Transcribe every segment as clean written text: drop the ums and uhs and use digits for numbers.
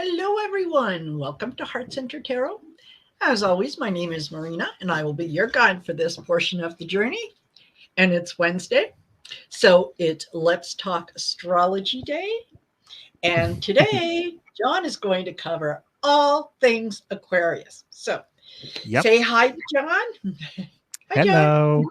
Hello, everyone. Welcome to Heart Center Tarot. As always, my name is Marina, and I will be your guide for this portion of the journey. And it's Wednesday, so it's Let's Talk Astrology Day. And today, John is going to cover all things Aquarius. So Yep. say hi to John. Hi, John. Hello.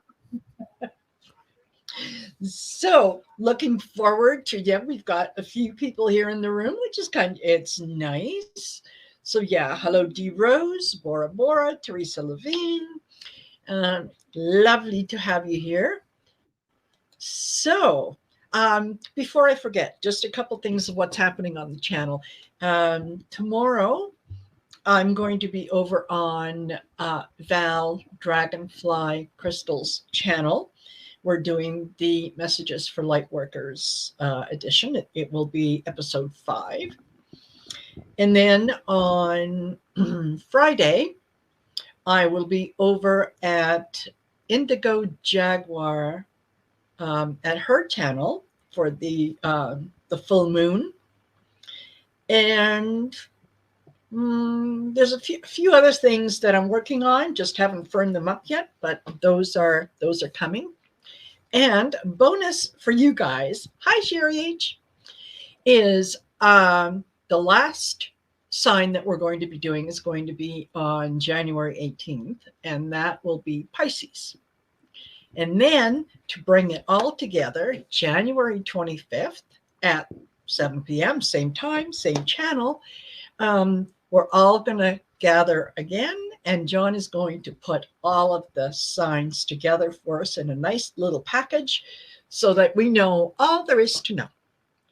So looking forward to, we've got a few people here in the room, which is it's nice. So yeah, hello D Rose, Bora Bora, Teresa Levine. Lovely to have you here. So before I forget, just a couple things of what's happening on the channel. Tomorrow, I'm going to be over on Val Dragonfly Crystal's channel. We're doing the Messages for Lightworkers edition. It will be episode 5. And then on Friday, I will be over at Indigo Jaguar at her channel for the full moon. And there's a few other things that I'm working on, just haven't firmed them up yet, but those are coming. And bonus for you guys, hi Sherry H, is the last sign that we're going to be doing is going to be on January 18th, and that will be Pisces. And then to bring it all together, January 25th at 7 p.m., same time, same channel, we're all going to gather again, and John is going to put all of the signs together for us in a nice little package so that we know all there is to know.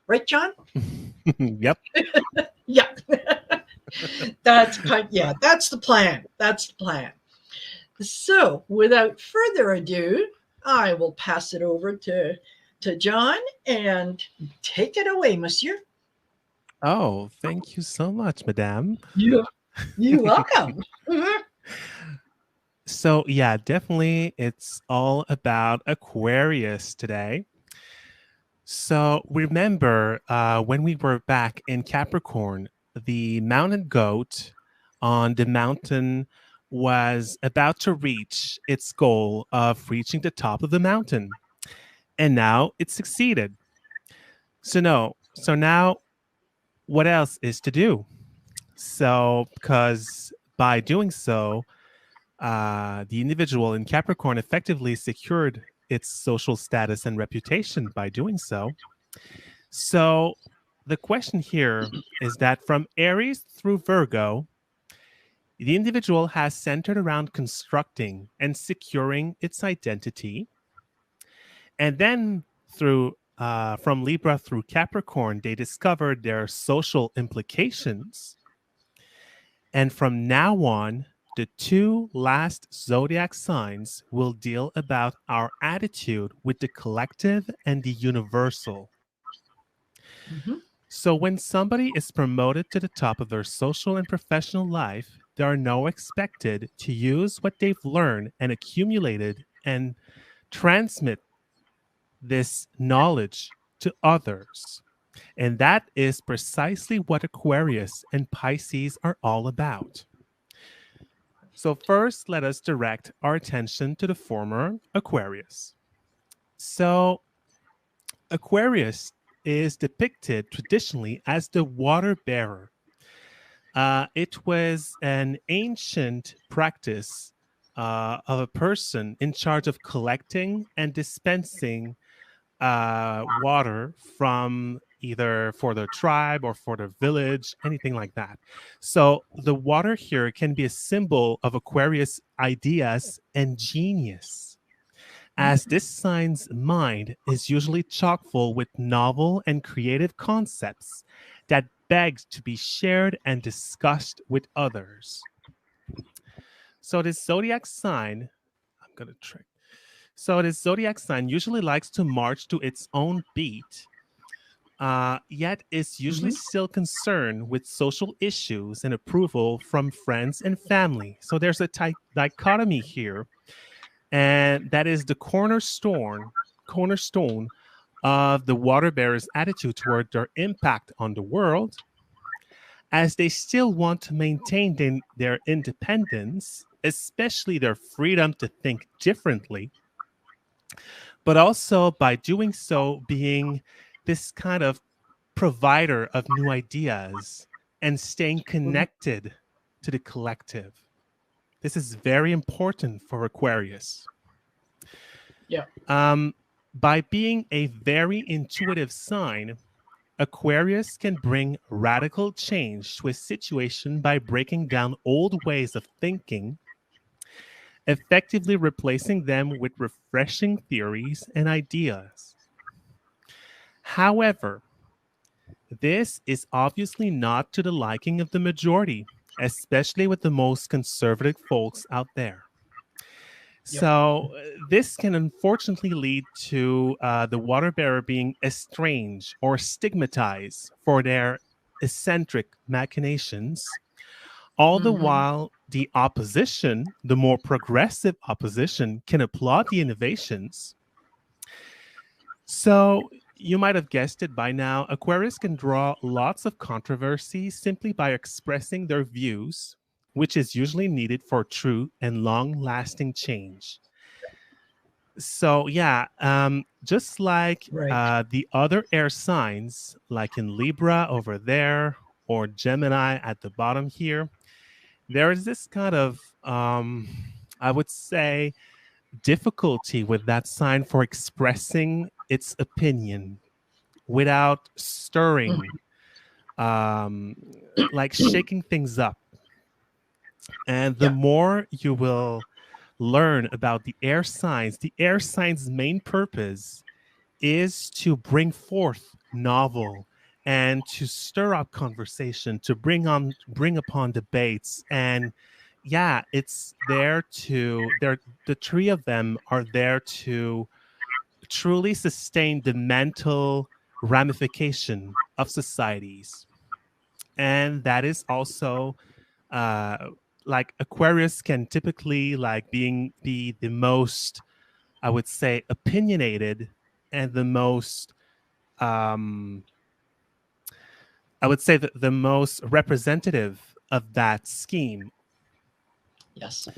Right, John? Yep. Yeah. That's the plan. That's the plan. So without further ado, I will pass it over to John and take it away, monsieur. Oh, thank you so much, madame. You're welcome. So, yeah, definitely it's all about Aquarius today. So, remember when we were back in Capricorn, the mountain goat on the mountain was about to reach its goal of reaching the top of the mountain. And now it succeeded. So now what else is to do? So, because by doing so, the individual in Capricorn effectively secured its social status and reputation by doing so. So, the question here is that from Aries through Virgo, the individual has centered around constructing and securing its identity. And then from Libra through Capricorn, they discovered their social implications. And from now on, the 2 last zodiac signs will deal about our attitude with the collective and the universal. Mm-hmm. So when somebody is promoted to the top of their social and professional life, they are now expected to use what they've learned and accumulated and transmit this knowledge to others. And that is precisely what Aquarius and Pisces are all about. So first, let us direct our attention to the former Aquarius. So Aquarius is depicted traditionally as the water bearer. It was an ancient practice of a person in charge of collecting and dispensing water from either for the tribe or for the village, anything like that. So the water here can be a symbol of Aquarius ideas and genius, as this sign's mind is usually chock full with novel and creative concepts that beg to be shared and discussed with others. So this zodiac sign, I'm going to trick. So this zodiac sign usually likes to march to its own beat, yet is usually still concerned with social issues and approval from friends and family. So there's a dichotomy here, and that is the cornerstone of the water bearer's attitude toward their impact on the world, as they still want to maintain their independence, especially their freedom to think differently, but also by doing so, being this kind of provider of new ideas and staying Mhm. connected to the collective. This is very important for Aquarius. Yeah. Um, by being a very intuitive sign, Aquarius can bring radical change to a situation by breaking down old ways of thinking, effectively replacing them with refreshing theories and ideas. However, this is obviously not to the liking of the majority, especially with the most conservative folks out there. Yep. So, this can unfortunately lead to the water bearer being estranged or stigmatized for their eccentric machinations, all the Hmm. while the opposition, the more progressive opposition, can applaud the innovations. So, you might have guessed it by now, Aquarius can draw lots of controversy simply by expressing their views, which is usually needed for true and long lasting change. So yeah, just like Right. the other air signs, like in Libra over there or Gemini at the bottom here, there is this kind of, I would say, difficulty with that sign for expressing its opinion without stirring, um, like shaking things up. And the Yeah. more you will learn about the air signs' main purpose is to bring forth novel and to stir up conversation, to bring upon debates. And yeah, it's there to there the three of them are there to truly sustain the mental ramification of societies. And that is also uh like Aquarius can typically like being be the most, I would say, opinionated and the most, um, I would say, the most representative of that scheme. Yes.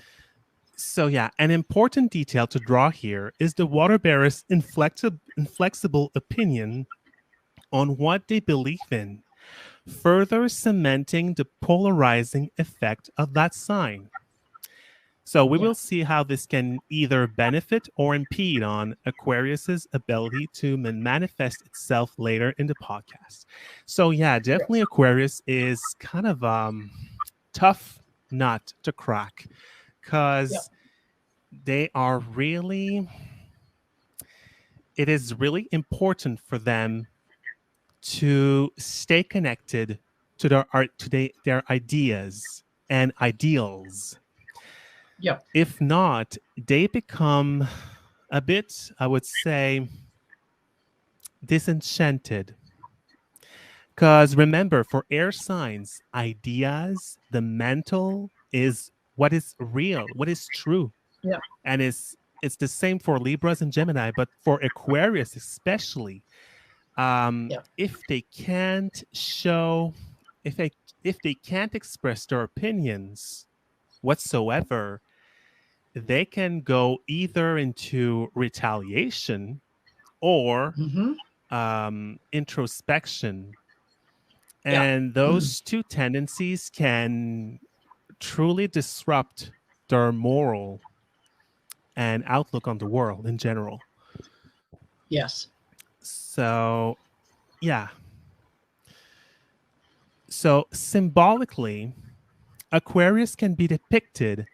So, yeah, an important detail to draw here is the water bearer's inflexible opinion on what they believe in, further cementing the polarizing effect of that sign. So we Yeah. will see how this can either benefit or impede on Aquarius's ability to manifest itself later in the podcast. So yeah, definitely Yes. Aquarius is kind of tough nut to crack Yeah. because they are really it is really important for them to stay connected to their art to their ideas and ideals. Yeah. If not, they become a bit, I would say, disenchanted. Because remember, for air signs, ideas, the mental is what is real, what is true. Yeah. And it's the same for Libras and Gemini, but for Aquarius especially, Yeah. if they can't show, if they if they can't express their opinions whatsoever, they can go either into retaliation or Hmm. introspection. Yeah. And those two tendencies can truly disrupt their moral and outlook on the world in general. Yes. So, yeah. So, symbolically, Aquarius can be depicted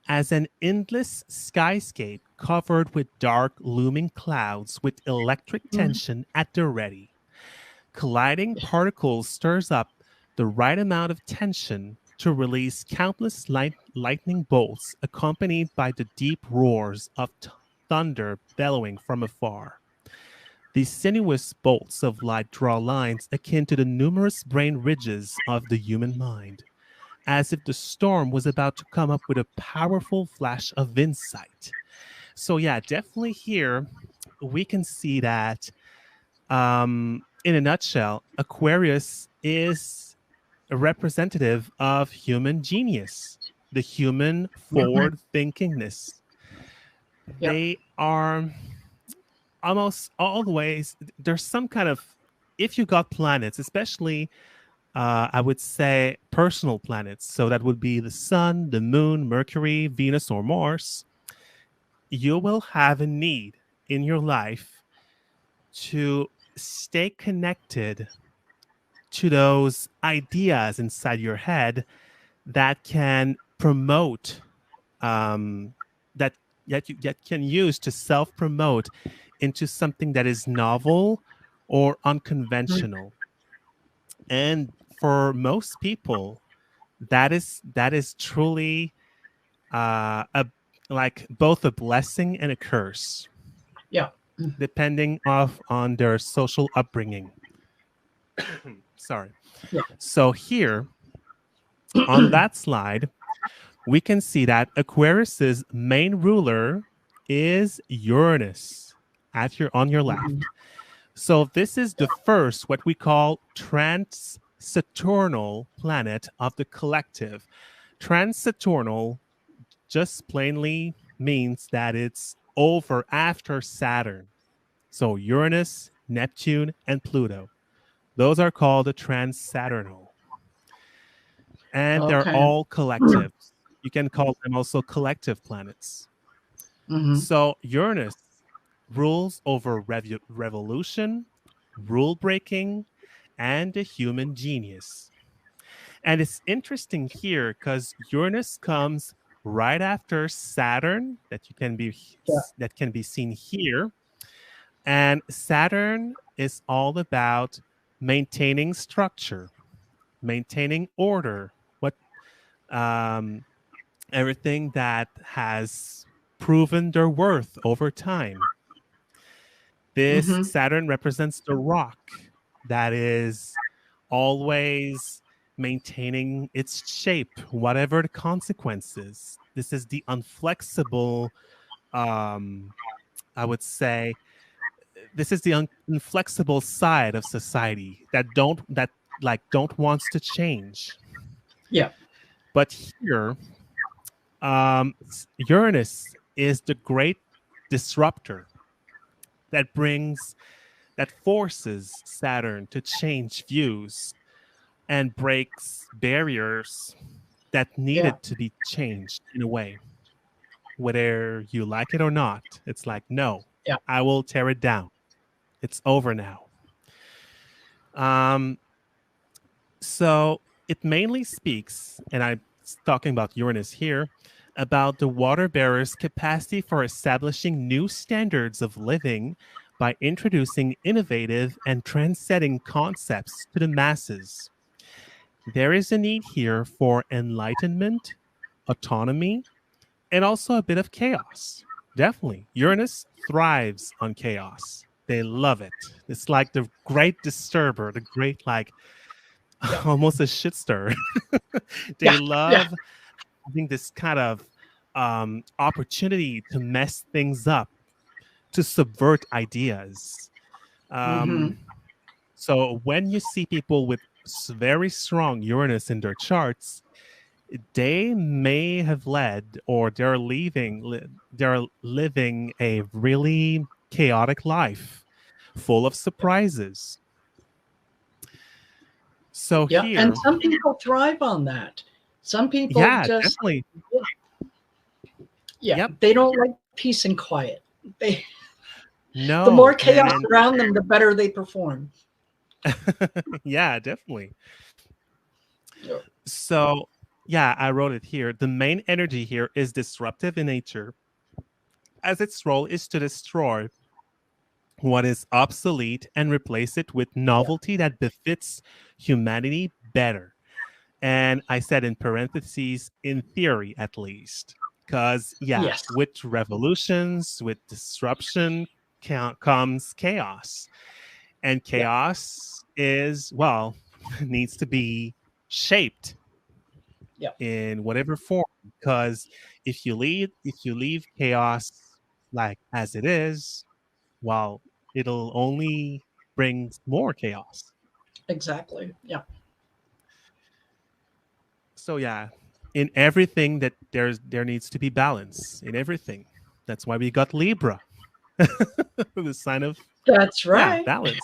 as an endless skyscape covered with dark, looming clouds with electric Hmm. tension at the ready. Colliding particles stirs up the right amount of tension to release countless lightning bolts accompanied by the deep roars of thunder bellowing from afar. These sinuous bolts of light draw lines akin to the numerous brain ridges of the human mind, as if the storm was about to come up with a powerful flash of insight. So, yeah, definitely here we can see that, in a nutshell, Aquarius is a representative of human genius, the human Mhm. forward thinkingness. Yep. They are almost always, there's some kind of, if you got planets, especially I would say personal planets. So that would be the sun, the moon, Mercury, Venus, or Mars. You will have a need in your life to stay connected to those ideas inside your head that can promote, um, that that can use to self promote into something that is novel or Mhm. unconventional. And for most people, that is truly a, like both a blessing and a curse, Yeah. Mm. depending off on their social upbringing. Sorry. Yeah. So here on that slide, we can see that Aquarius's main ruler is Uranus at your on your Mhm. left. So this is the first what we call trans-Saturnal planet of the collective. Trans-Saturnal just plainly means that it's over after Saturn. So Uranus, Neptune, and Pluto. Those are called the trans-Saturnal. And they're Okay. all collectives. You can call them also collective planets. Hmm. So Uranus rules over revolution, rule breaking, and the human genius. And it's interesting here because Uranus comes right after Saturn Yeah. that can be seen here. And Saturn is all about maintaining structure, maintaining order, what um, everything that has proven their worth over time. This Hmm. Saturn represents the rock that is always maintaining its shape, whatever the consequences. This is the unflexible, um, I would say, this is the inflexible side of society that like don't wants to change. Yeah. But here, Uranus is the great disruptor that brings that forces Saturn to change views and breaks barriers that Yeah. needed to be changed in a way. Whether you like it or not, it's like, no, Yeah. I will tear it down. It's over now. Um, so it mainly speaks, and I'm talking about Uranus here, about the water bearer's capacity for establishing new standards of living by introducing innovative and trendsetting concepts to the masses. There is a need here for enlightenment, autonomy, and also a bit of chaos. Definitely. Uranus thrives on chaos. They love it. It's like the great disturber, the great, like, Yeah. almost a shit stir. They Yeah. Yeah. love having this kind of opportunity to mess things up, to subvert ideas. Hmm. Um, so when you see people with very strong Uranus in their charts, they may have led or they're living a really chaotic life full of surprises. So Yeah. And here, some people thrive on that. Some people yeah, just, definitely. yeah, Yep. they don't like peace and quiet. They, the more No, chaos and around them, the better they perform. yeah, definitely. Yeah. So, yeah, I wrote it here. The main energy here is disruptive in nature, as its role is to destroy what is obsolete and replace it with Yeah. novelty that befits humanity better. And I said in parentheses, in theory at least. Because, yeah, Yes. with revolutions, with disruption comes chaos. And Yeah. chaos is, well, needs to be shaped Yeah. in whatever form. Because if you leave chaos like as it is, well, it'll only bring more chaos. Exactly. Yeah. So yeah, in everything that there needs to be balance in everything. That's why we got Libra, the sign of That's yeah right. balance.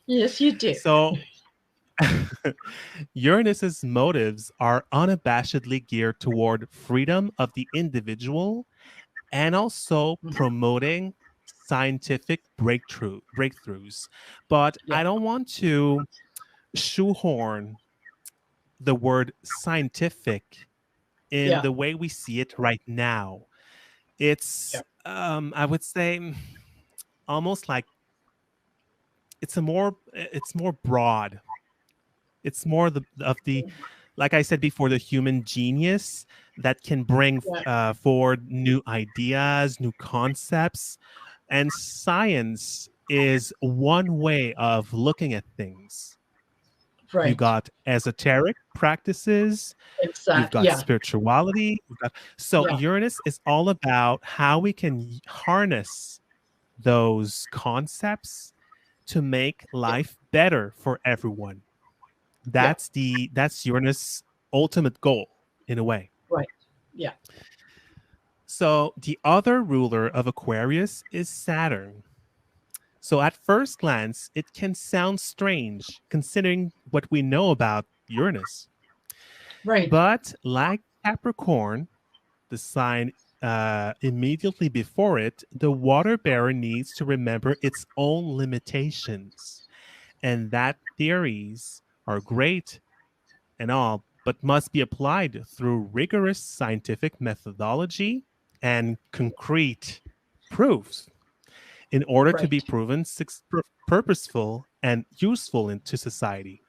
Yes, you do. So Uranus's motives are unabashedly geared toward freedom of the individual and also Mhm. promoting scientific breakthroughs. But Yeah. I don't want to shoehorn the word scientific in Yeah. the way we see it right now. Yeah. It's I would say almost like it's more broad. It's more of the like I said before, the human genius that can bring Yeah. forward new ideas, new concepts, and science is one way of looking at things. You Right. got esoteric practices, you've Exactly. got Yeah. spirituality, so Yeah. Uranus is all about how we can harness those concepts to make Yeah. life better for everyone. Yeah. That's Uranus' ultimate goal in a way. Right. Yeah. So the other ruler of Aquarius is Saturn. So at first glance, it can sound strange considering what we know about Uranus. Right. But like Capricorn, the sign immediately before it, the water bearer needs to remember its own limitations, and that theories are great and all, but must be applied through rigorous scientific methodology and concrete proofs in order to be Right. proven purposeful and useful into society.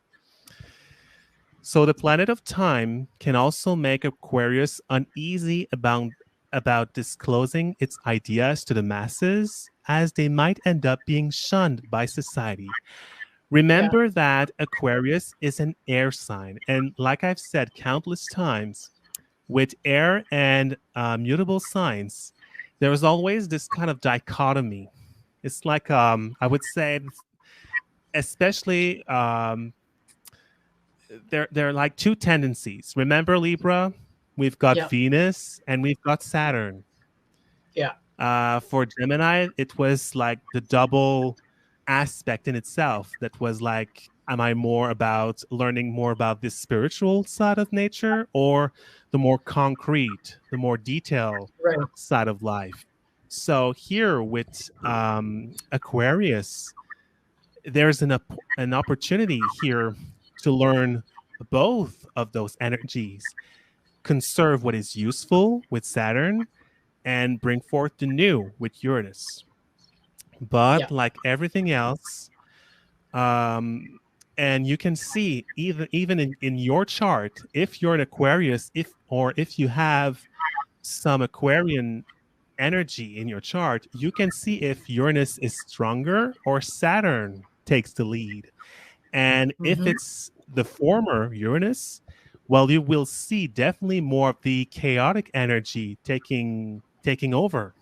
So the planet of time can also make Aquarius uneasy about disclosing its ideas to the masses, as they might end up being shunned by society. Yeah. Remember that Aquarius is an air sign. And like I've said countless times, with air and mutable signs, there is always this kind of dichotomy. It's like, I would say, especially, there are like two tendencies. Remember Libra? We've got Yeah. Venus and we've got Saturn. Yeah. For Gemini, it was like the double aspect in itself that was like, am I more about learning more about this spiritual side of nature or the more concrete, the more detailed Right. side of life? So here with Aquarius, there's an opportunity here to learn both of those energies, conserve what is useful with Saturn, and bring forth the new with Uranus. Yeah. But like everything else, um, and you can see even in your chart, if you're an Aquarius, if you have some Aquarian energy in your chart, you can see if Uranus is stronger or Saturn takes the lead. And if Hmm. it's the former Uranus, well, you will see definitely more of the chaotic energy taking over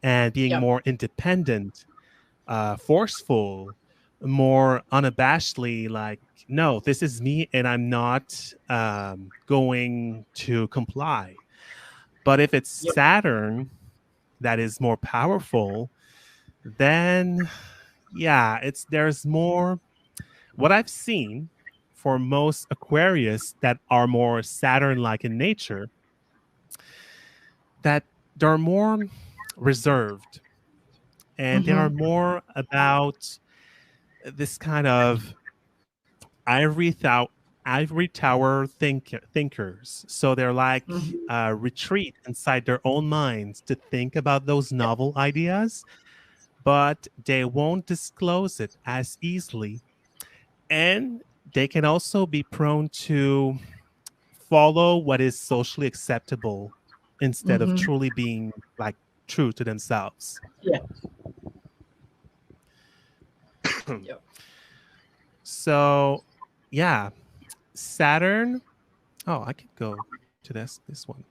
and being Yeah. more independent, forceful, more unabashedly like, no, this is me and I'm not going to comply. But if it's Yeah. Saturn that is more powerful, then yeah, there's more. What I've seen for most Aquarius that are more Saturn like in nature, that they're more reserved and they are Hmm. more about this kind of ivory, thou- ivory tower thinkers. So they're like Hmm. retreat inside their own minds to think about those novel ideas, but they won't disclose it as easily. And they can also be prone to follow what is socially acceptable instead of Hmm. truly being like true to themselves. Yeah. Yeah. So, yeah, Saturn. Oh, I could go to this one.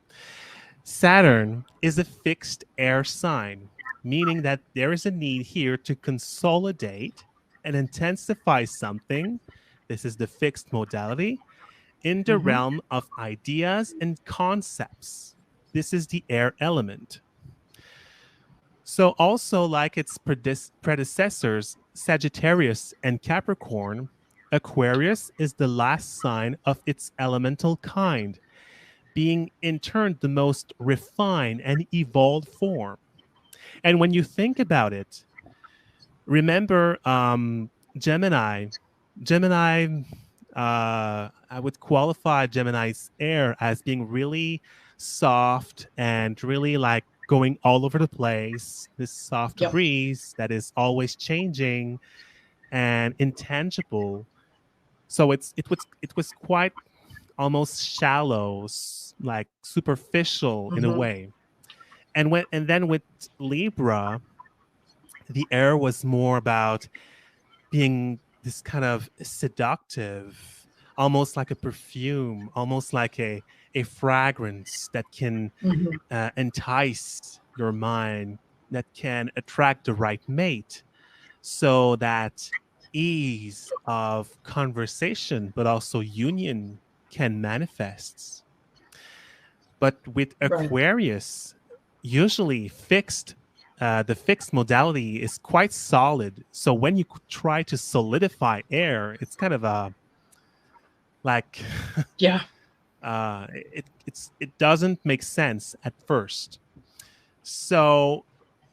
Saturn is a fixed air sign, meaning that there is a need here to consolidate and intensify something This is the fixed modality in the realm of ideas and concepts. This is the air element. So also like its predecessors, Sagittarius and Capricorn, Aquarius is the last sign of its elemental kind, being in turn the most refined and evolved form. And when you think about it, remember Gemini. Gemini, I would qualify Gemini's air as being really soft and really like going all over the place. This soft breeze that is always changing and intangible. So it was quite almost shallow, like superficial in a way. And then with Libra, the air was more about being this kind of seductive, almost like a perfume, almost like a fragrance that can entice your mind, that can attract the right mate, so that ease of conversation, but also union can manifest. But with Aquarius, usually the fixed modality is quite solid. So when you try to solidify air, it's kind of a like it doesn't make sense at first. So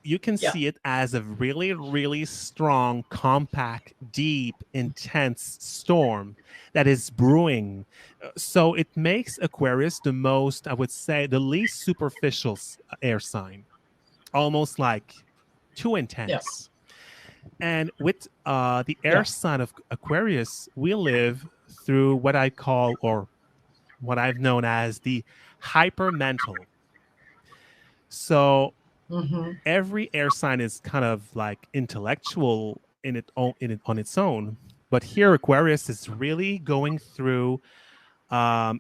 you can see it as a really, really strong, compact, deep, intense storm that is brewing. So it makes Aquarius the most, I would say, the least superficial air sign, almost like too intense. And with the air sign of Aquarius, we live through what I call, or what I've known as, the hypermental. So every air sign is kind of like intellectual on its own, but here Aquarius is really going through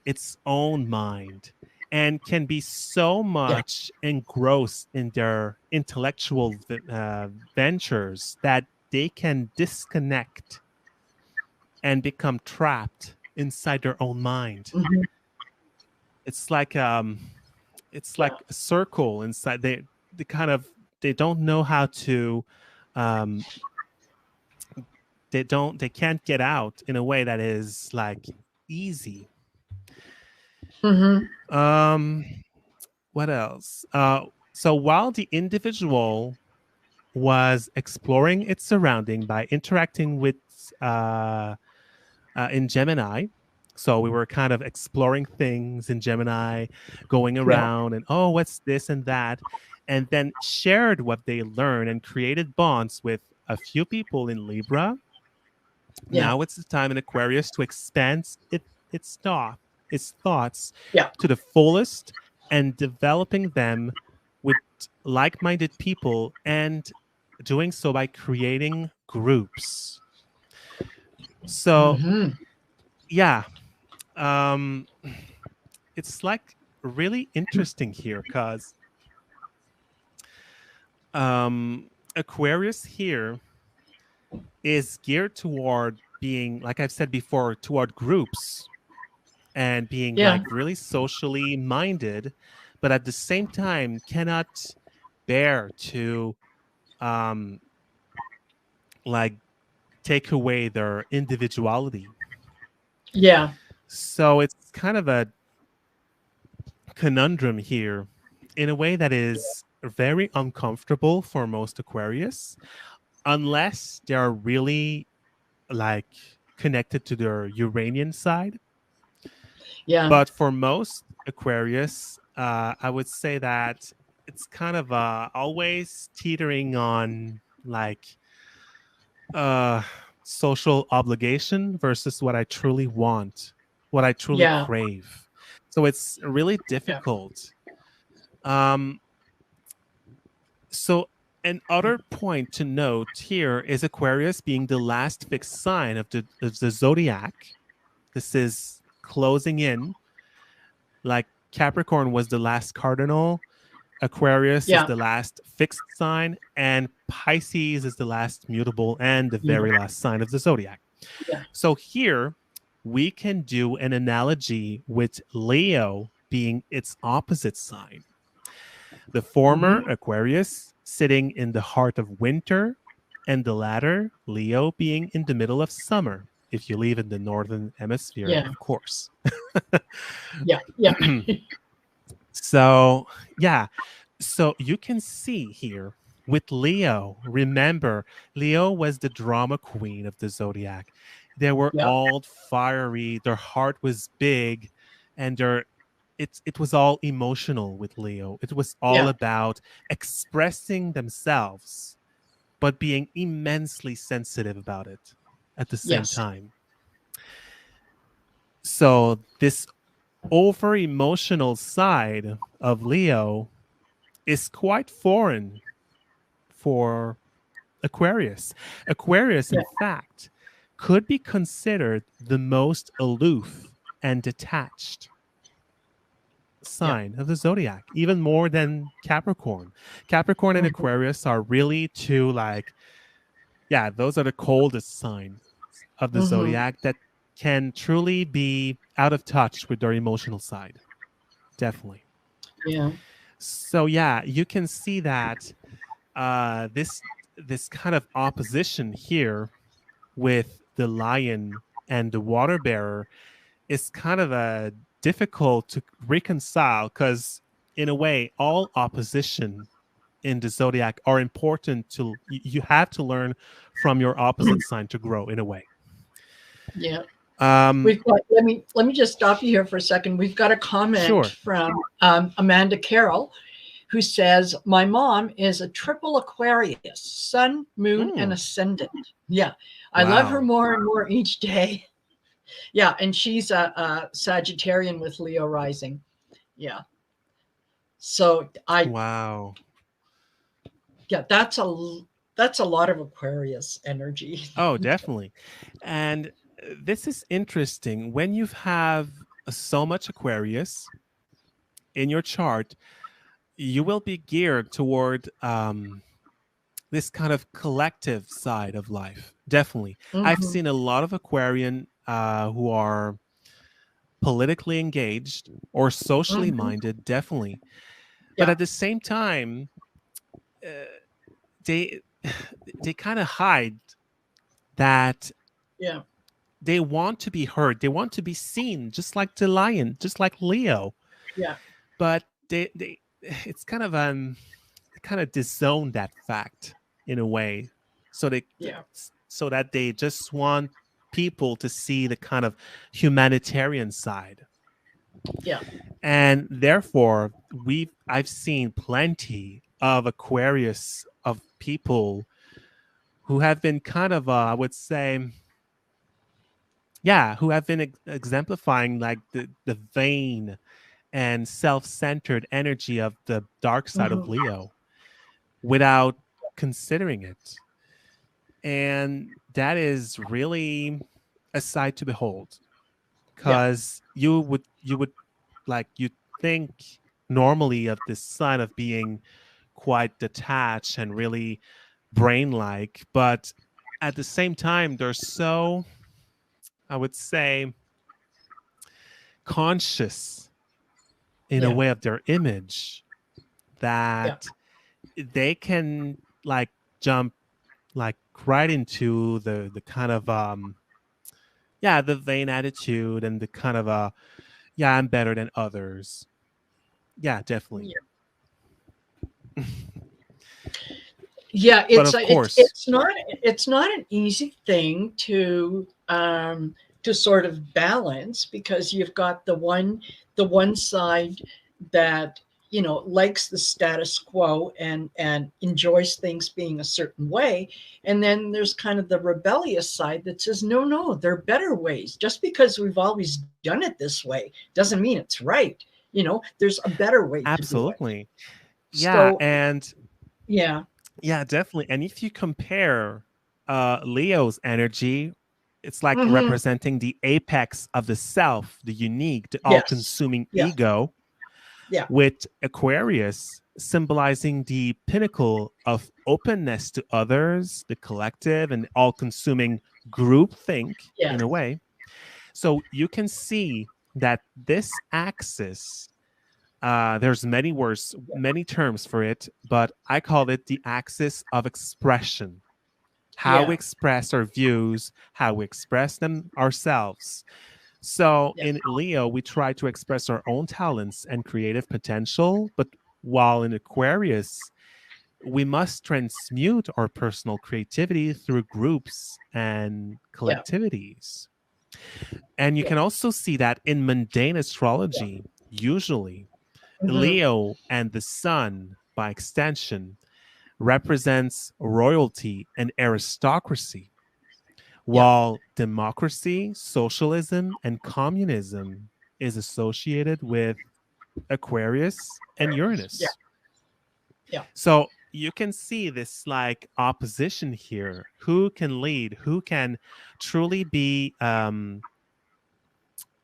its own mind and can be so much engrossed in their intellectual ventures that they can disconnect and become trapped inside their own mind. It's like a circle inside. They don't know how to they can't get out in a way that is like easy. What else? So while the individual was exploring its surrounding by interacting with in Gemini, so we were kind of exploring things in Gemini, going around and, oh, what's this and that, and then shared what they learned and created bonds with a few people in Libra. Now it's the time in Aquarius to expand its thoughts to the fullest, and developing them with like-minded people, and doing so by creating groups. So it's like really interesting here, because Aquarius here is geared toward being, like I've said before, toward groups and being like really socially minded, but at the same time cannot bear to like take away their individuality. So it's kind of a conundrum here in a way that is very uncomfortable for most Aquarius, unless they are really like connected to their Uranian side. But for most Aquarius, I would say that it's kind of always teetering on like social obligation versus what I truly want, what I truly crave. So it's really difficult. So another point to note here is Aquarius being the last fixed sign of the zodiac. This is closing in. Like Capricorn was the last cardinal, Aquarius is the last fixed sign, and Pisces is the last mutable and the very last sign of the zodiac. Yeah. So here we can do an analogy with Leo being its opposite sign. The former, Aquarius, sitting in the heart of winter, and the latter, Leo, being in the middle of summer, if you live in the northern hemisphere, Yeah. of course. Yeah. Yeah. So, yeah. So you can see here with Leo, remember, Leo was the drama queen of the zodiac. They were Yeah. all fiery, their heart was big, and it was all emotional with Leo. It was all Yeah. about expressing themselves, but being immensely sensitive about it at the same Yes. time. So this over emotional side of Leo is quite foreign for Aquarius. Aquarius, Yeah. in fact, could be considered the most aloof and detached Yeah. sign of the zodiac, even more than Capricorn. Capricorn and Aquarius are really two, like, yeah, those are the coldest signs of the zodiac that can truly be out of touch with their emotional side. Definitely. Yeah. So yeah, you can see that this kind of opposition here with the lion and the water bearer is kind of a difficult to reconcile, because in a way all opposition in the zodiac are important. To you have to learn from your opposite sign to grow in a way. Yeah. um We've got, let me just stop you here for a second. We've got a comment sure. from Amanda Carroll, who says, "My mom is a triple Aquarius, sun, moon, and ascendant." Yeah, I love her Wow. more and more each day. Yeah, and she's a Sagittarian with Leo rising. Yeah, so Wow. yeah, that's a lot of Aquarius energy. Oh, definitely. And this is interesting. When you have so much Aquarius in your chart, you will be geared toward this kind of collective side of life. Definitely. I've Hmm. seen a lot of Aquarian who are politically engaged or socially Hmm. minded, definitely. But Yeah, at the same time, uh, they they kind of hide that yeah, they want to be heard. They want to be seen, just like the lion, just like Leo. yeah, But they it's kind of disown that fact in a way, so they yeah, so that they just want people to see the kind of humanitarian side. yeah, And therefore I've seen plenty of Aquarius of people who have been kind of I would say, yeah, who have been exemplifying like the vain and self-centered energy of the dark side of hmm, Leo without considering it. And that is really a sight to behold, yeah, because you would like you think normally of this sign of being quite detached and really brain like, but at the same time they're so, I would say, conscious in a yeah, way of their image yeah, that they can like jump like right into the kind of yeah, the vain attitude and the kind of yeah, I'm better than others. Yeah, definitely. yeah. Yeah, But it's of it's course, it's not an easy thing to sort of balance, because you've got the one side that likes the status quo and enjoys things being a certain way, and then there's kind of the rebellious side that says, no, no, there are better ways. Just because we've always done it this way doesn't mean it's right. There's a better way to do it. absolutely. Yeah, So and yeah. yeah, definitely. And if you compare Leo's energy, it's like Hmm. representing the apex of the self, the unique, the Yes. all-consuming Yeah. ego, Yeah. with Aquarius symbolizing the pinnacle of openness to others, the collective, and all consuming groupthink Yes. in a way. So you can see that this axis, there's many words, many terms for it, but I call it the axis of expression. How we Yeah. express our views, how we express them ourselves. So Yes. in Leo, we try to express our own talents and creative potential, but while in Aquarius, we must transmute our personal creativity through groups and Yeah. collectivities. And you Yeah. can also see that in mundane astrology, usually Hmm. Leo and the sun, by extension, represents royalty and aristocracy, Yeah. while democracy, socialism, and communism is associated with Aquarius and Yeah. Uranus. Yeah. So you can see this like opposition here. Who can lead? Who can truly be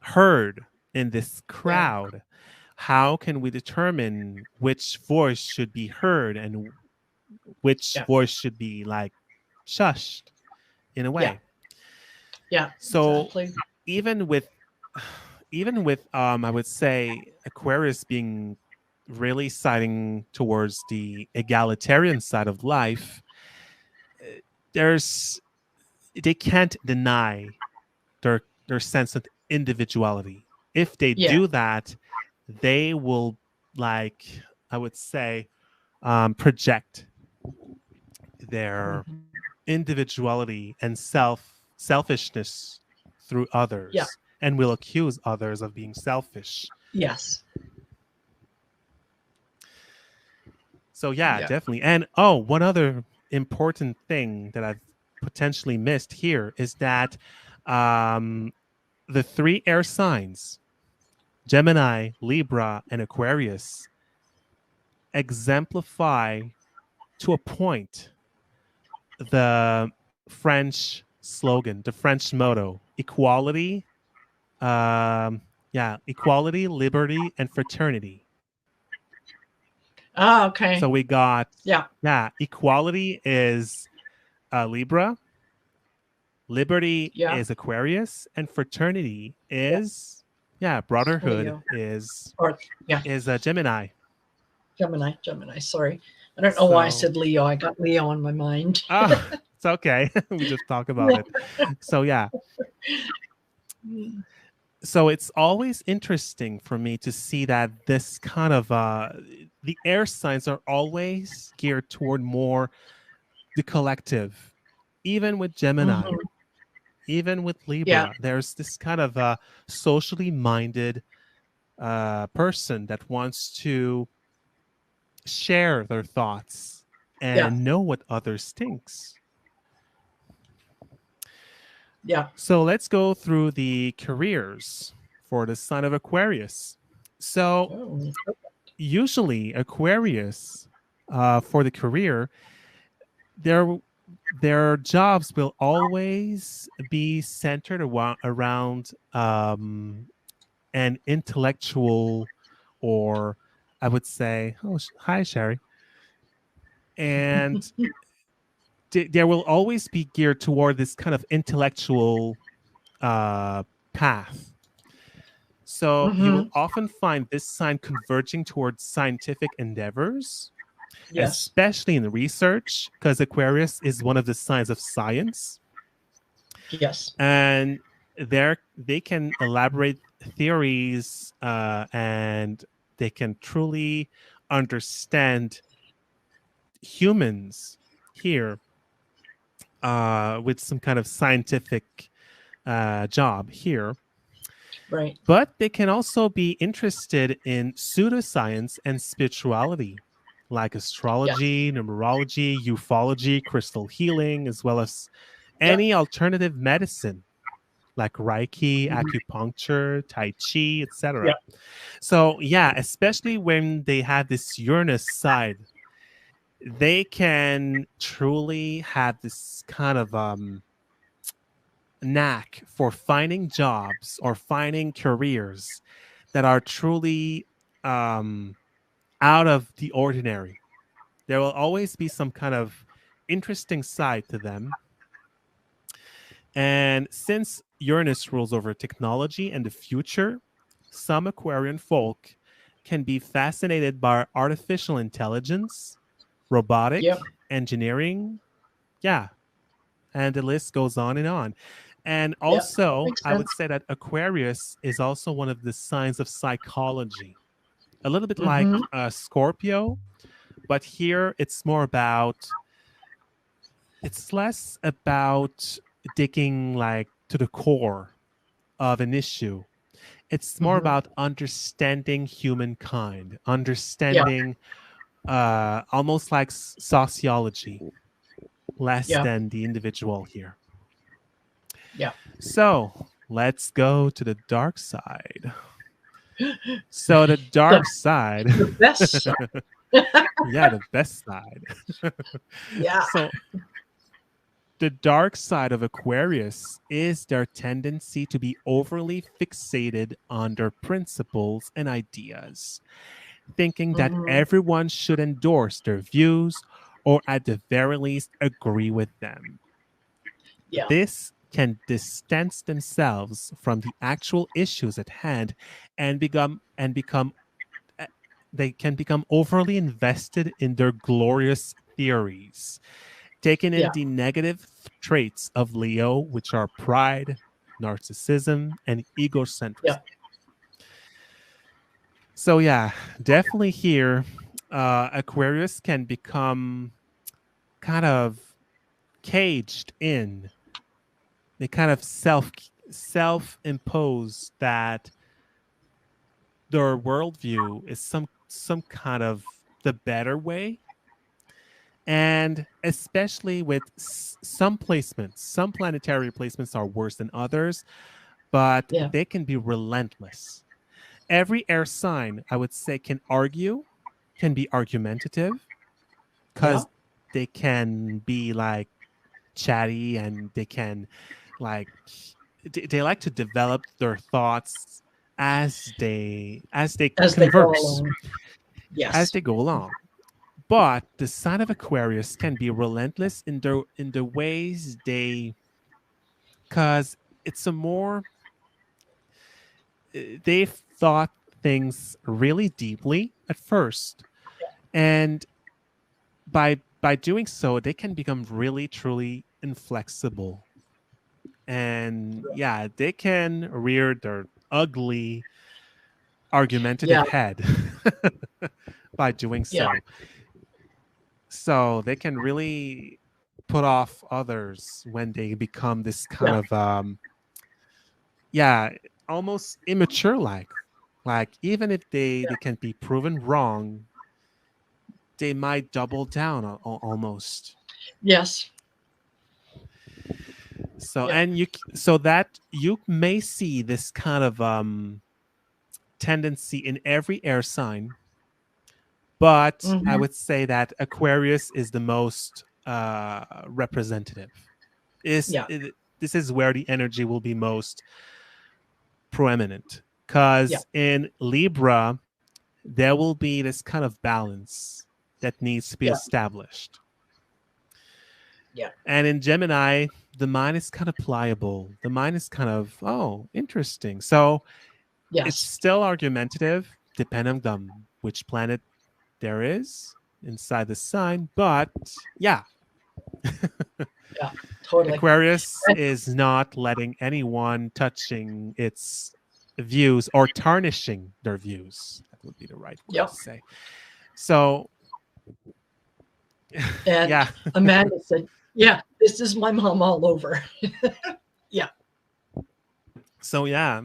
heard in this Yeah. crowd? How can we determine which voice should be heard and which Yeah. voice should be like shushed in a Yeah. way? Yeah. So Exactly. even with I would say Aquarius being really siding towards the egalitarian side of life, there's they can't deny their sense of individuality. If they Yeah. do that, they will, like, I would say, project their Hmm. individuality and selfishness through Yeah. others, and will accuse others of being selfish. Yes. So yeah, Yeah. definitely. And oh, one other important thing that I've potentially missed here is that um, the three air signs, Gemini, Libra, and Aquarius, exemplify to a point the French slogan, the French motto: equality, equality, liberty, and fraternity. Ah, okay. So we got, Yeah. equality is Libra, liberty Yeah. is Aquarius, and fraternity Yeah. is, brotherhood Leo. is Or yeah. Gemini. Gemini. Gemini. Sorry. I don't know why I So said Leo. I got Leo on my mind. it's okay. We just talk about Yeah. it. So yeah. Mm. So it's always interesting for me to see that this kind of the air signs are always geared toward more the collective. Even with Gemini, Mhm. even with Yeah. Libra, there's this kind of socially minded person that wants to share their thoughts Yeah. and know what others thinks. Yeah. So let's go through the careers for the sign of Aquarius. So Oh, usually Aquarius, for the career, their their jobs will always be centered around an intellectual, or I would say, oh, hi, Sherry. And there will always be geared toward this kind of intellectual path. So you will hmm. often find this sign converging towards scientific endeavors, Yes. especially in research, because Aquarius is one of the signs of science. Yes. And there they can elaborate theories, and they can truly understand humans here, with some kind of scientific job here. Right. But they can also be interested in pseudoscience and spirituality, like Yes. astrology, numerology, ufology, crystal healing, as well as Yep. any alternative medicine like Reiki, Mhm. acupuncture, Tai Chi, etc. Yep. So, yeah, especially when they have this Uranus side, they can truly have this kind of knack for finding jobs or finding careers that are truly um, out of the ordinary. There will always be some kind of interesting side to them. And since Uranus rules over technology and the future, some Aquarian folk can be fascinated by artificial intelligence, robotic, Yep. engineering. Yeah. And the list goes on and on. And Yep. also, Makes I would sense. say that Aquarius is also one of the signs of psychology, a little bit like Mm-hmm. Scorpio, but here it's more about, it's less about digging like to the core of an issue. It's more Mm-hmm. about understanding humankind, Yeah. understanding almost like sociology, less Yeah. than the individual here. Yeah. So let's go to the dark side. So the The, dark side, the best side. yeah, the best side. Yeah. So the dark side of Aquarius is their tendency to be overly fixated on their principles and ideas, thinking that Mm-hmm. everyone should endorse their views or at the very least agree with them. Yeah. This can distance themselves from the actual issues at hand and become uh, they can become overly invested in their glorious theories, taking in Yeah. the negative traits of Leo, which are pride, narcissism, and egocentrism. Yeah. So yeah, definitely here, Aquarius can become kind of caged in. They kind of self impose that their worldview is some kind of the better way. And especially with some placements, some planetary placements are worse than others, but Yeah. they can be relentless. Every air sign, I would say, can be argumentative, Yeah. because they can be like chatty, and they can like they like to develop their thoughts as they As they go converse, along. as Yes. they go along. But the sign of Aquarius can be relentless in the ways they, because it's a more they've thought things really deeply at first, and by doing so they can become really truly inflexible, and yeah, they can rear their ugly argumentative Yeah. head by doing Yeah. so. So they can really put off others when they become this kind Yeah. of yeah, almost immature like even if they can be proven wrong, they might double down almost. Yes. So Yeah. and so that you may see this kind of tendency in every air sign, but I Mm-hmm. would say that Aquarius is the most representative. Yeah. This is where the energy will be most proeminent, Yeah. because in Libra there will be this kind of balance that needs to be Yeah. established. Yeah. And in Gemini, the mind is kind of pliable. The mind is kind of, oh, interesting. So it's Yes. still argumentative, depending on which planet there is inside the sign. But yeah, Yeah. Totally. Aquarius is not letting anyone touching its views or tarnishing their views. That would be the right word Yep. to say. So And yeah. Amanda said, "Yeah, this is my mom all over." Yeah. So yeah,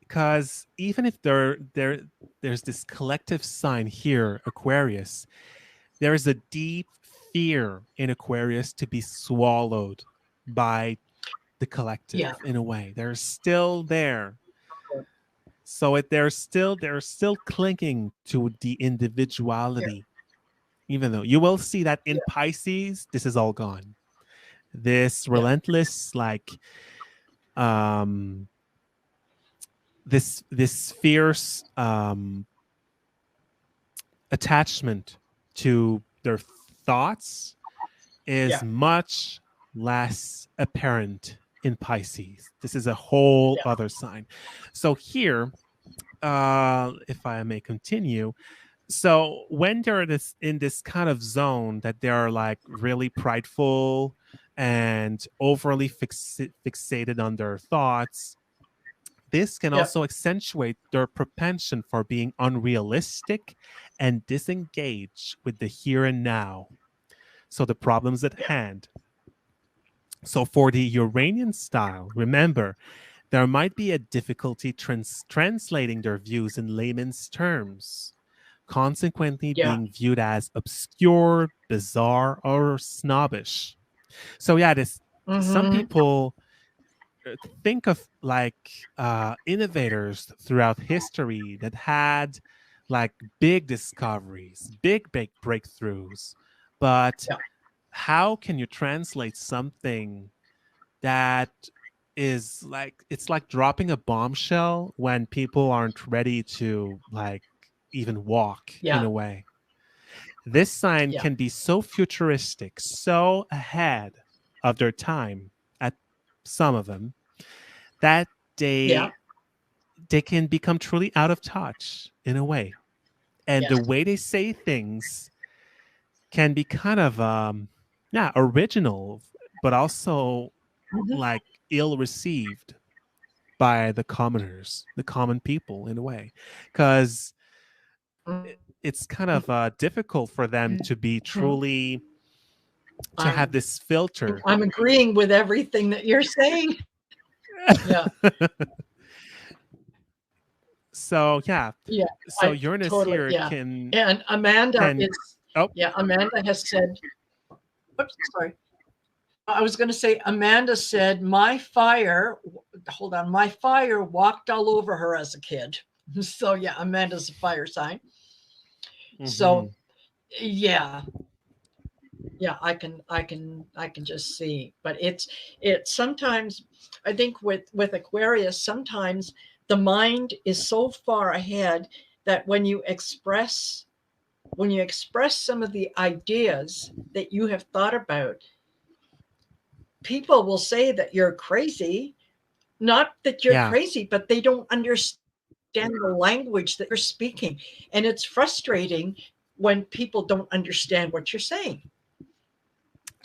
because even if there's this collective sign here, Aquarius, there is a deep fear in Aquarius to be swallowed by the collective Yeah. in a way. They're still there. So they're still clinging to the Yeah. individuality, even though you will see that in Yeah. Pisces, this is all gone. This Yeah. relentless, like um this fierce attachment to their thoughts is Yeah. much less apparent in Pisces. This is a whole Yeah. other sign. So here, if I may continue, so when they're in this kind of zone that they're like really prideful and overly fixated on their thoughts, this can Yeah. also accentuate their propension for being unrealistic and disengaged with the here and now. So the problems at Yeah. hand. So for the Uranian style, remember, there might be a difficulty translating their views in layman's terms, consequently Yeah. being viewed as obscure, bizarre, or snobbish. So yeah, this some Mm-hmm. people think of like innovators throughout history that had like big discoveries, big breakthroughs, but Yeah. how can you translate something that is like it's like dropping a bombshell when people aren't ready to like even walk in Yeah. a way. This sign Yeah. can be so futuristic, so ahead of their time at some of them that Yeah. they they can become truly out of touch in a way. And the Yes. way they say things can be kind of yeah, original, but also Mm-hmm. like ill received by the commoners, the common people in a way, because it's kind of difficult for them to be Mm-hmm. truly to have I'm this filter. I'm agreeing with everything that you're saying. Yeah. So yeah, Yeah. so I Uranus totally. here Yeah. And Amanda can is. oh Yeah. Amanda has said. Oops. Sorry. I was going to say, Amanda said, my fire, hold on, my fire walked all over her as a kid. So, yeah, Amanda's a fire sign. So, mhm. yeah, yeah, I can just see, but it's sometimes, I think with Aquarius, sometimes the mind is so far ahead that when you express some of the ideas that you have thought about, people will say that you're crazy. Not that you're Yeah, crazy, but they don't understand the language that you're speaking. And it's frustrating when people don't understand what you're saying.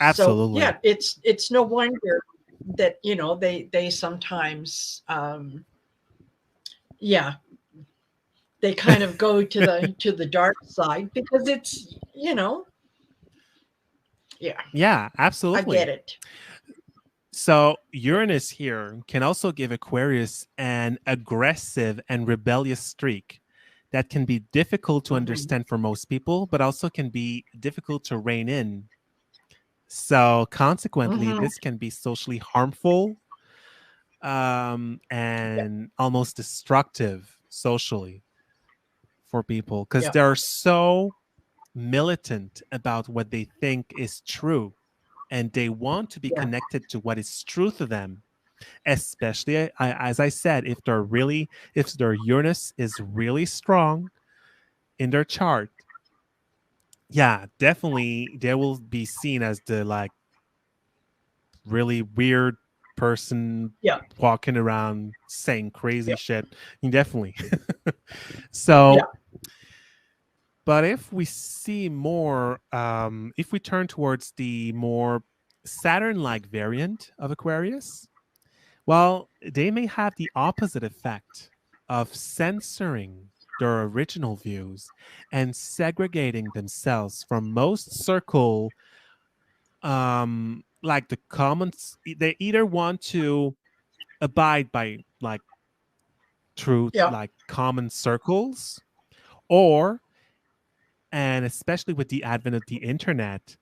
So absolutely. yeah, it's no wonder that they sometimes yeah, they kind of go to the dark side because it's yeah, Yeah, I get absolutely. it. So Uranus here can also give Aquarius an aggressive and rebellious streak that can be difficult to Hmm. understand for most people, but also can be difficult to rein in. So consequently, Hmm. this can be socially harmful Yeah. and almost destructive socially for people because Yeah. they're so militant about what they think is true and they want to be Yeah. connected to what is true to them, especially as I said, if their Uranus is really strong in their chart. Yeah, definitely they will be seen as the like really weird person Yeah. walking around saying crazy Yeah. shit. Definitely. So Yeah. but if we see more, if we turn towards the more Saturn like variant of Aquarius, well, they may have the opposite effect of censoring their original views and segregating themselves from most circle, like the comments. They either want to abide by like truth, Yeah. like common circles, or, and especially with the advent of the internet,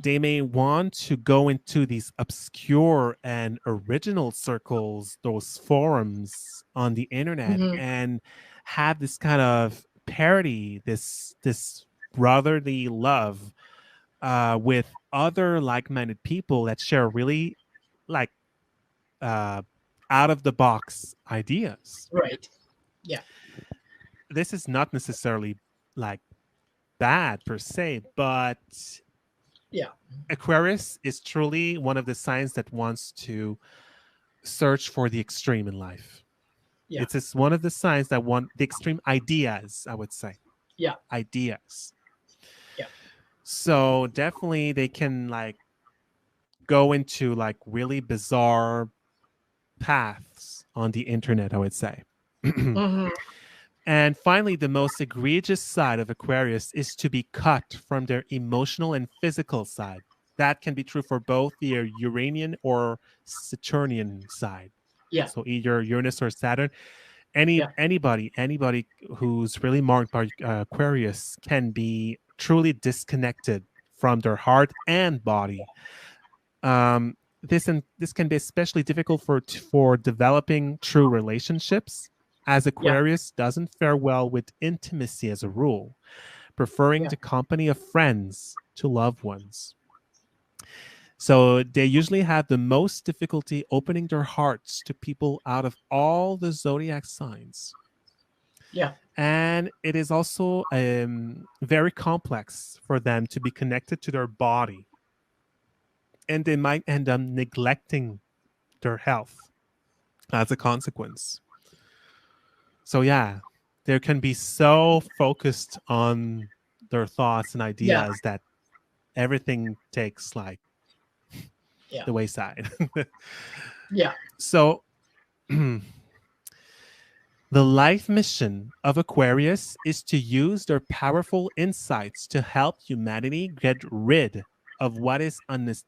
they may want to go into these obscure and original circles, those forums on the internet, Hmm. and have this kind of parody, this brotherly love with other like-minded people that share really like uh, out of the box ideas. Right. Yeah. This is not necessarily like bad per se, but Yeah. Aquarius is truly one of the signs that wants to search for the extreme in life. Yeah. It's just one of the signs that want the extreme ideas, I would say. Yeah. Ideas. Yeah. So definitely they can like go into like really bizarre paths on the internet, I would say. Hmm. And finally, the most egregious side of Aquarius is to be cut from their emotional and physical side. That can be true for both the Uranian or Saturnian side. Yeah. So either Uranus or Saturn. Yeah. Anybody who's really marked by Aquarius can be truly disconnected from their heart and body. This can be especially difficult for developing true relationships, as Yeah. Aquarius doesn't fare well with intimacy as a rule, preferring Yeah. the company of friends to loved ones. So they usually have the most difficulty opening their hearts to people out of all the zodiac signs. Yeah. And it is also very complex for them to be connected to their body. And they might end up neglecting their health as a consequence. So, yeah, they can be so focused on their thoughts and Yeah. ideas that everything takes like Yeah. the wayside. Yeah. So, the life mission of Aquarius is to use their powerful insights to help humanity get rid of what is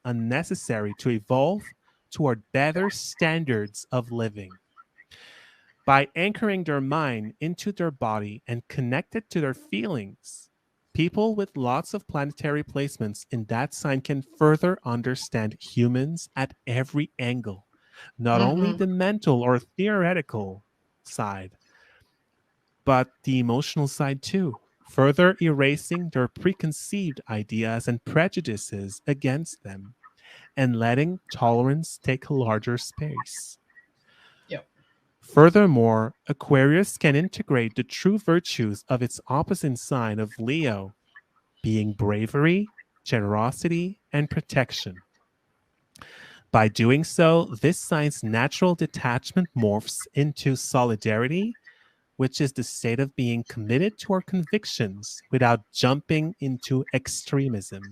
unnecessary to evolve toward better standards of living. By anchoring their mind into their body and connected to their feelings, people with lots of planetary placements in that sign can further understand humans at every angle, not only Hmm. the mental or theoretical side, but the emotional side too, further erasing their preconceived ideas and prejudices against them and letting tolerance take a larger space. Yeah. Furthermore, Aquarius can integrate the true virtues of its opposite sign of Leo, being bravery, generosity, and protection. By doing so, this sign's natural detachment morphs into solidarity, which is the state of being committed to our convictions without jumping into extremism.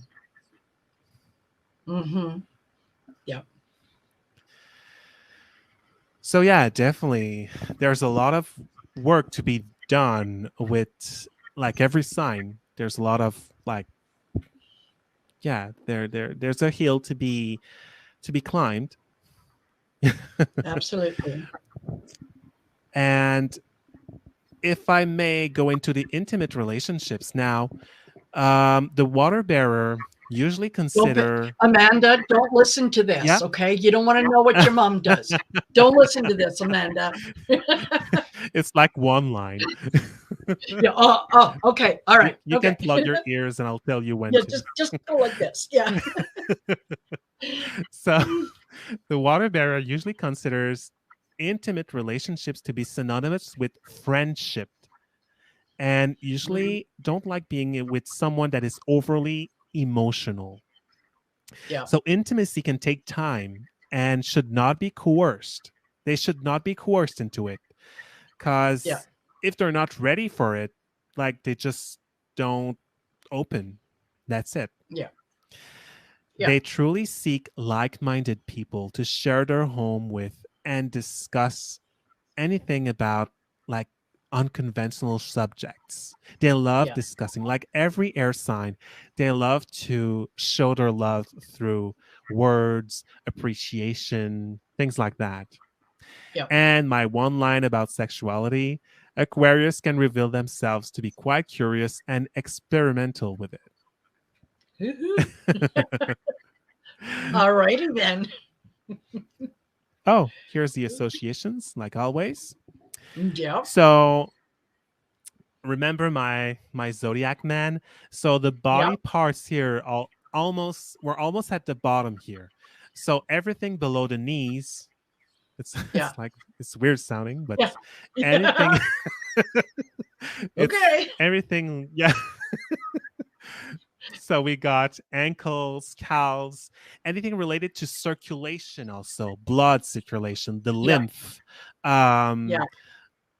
Hmm. Yeah. So, yeah, definitely, there's a lot of work to be done with like every sign. There's a lot of like, yeah, there's a hill to be climbed. Absolutely. And if I may go into the intimate relationships now, the water bearer usually Don't pay, consider, Amanda, don't listen to yeah. this, okay? You don't want to know what your mom does. Don't listen to this, Amanda. It's like one line. Yeah. Oh, okay. All right. You can Okay. plug your ears and I'll tell you when Yeah, to. just go like this. Yeah. So the water bearer usually considers intimate relationships to be synonymous with friendship and Mhm. usually don't like being with someone that is overly emotional. Yeah. So intimacy can take time and should not be coerced. They should not be coerced into it Yeah. because if they're not ready for it, like they just don't open. That's it. Yeah. Yeah. They truly seek like minded people to share their home with and discuss anything about like unconventional subjects. They love Yeah. discussing, like every air sign, they love to show their love through words, appreciation, things like that. Yeah. And my one line about sexuality, Aquarius can reveal themselves to be quite curious and experimental with Woo-hoo. it. All righty then. Oh, here's the associations, like always. Yeah. So remember my zodiac man. So the Yeah. body parts here are almost we're almost at the bottom here. So everything below the knees, it's Yeah. it's like it's weird sounding, but Yeah. anything Yeah. it's Okay. everything, yeah. So we got ankles, calves, anything related to circulation, also blood circulation, the Yeah. lymph, Yeah.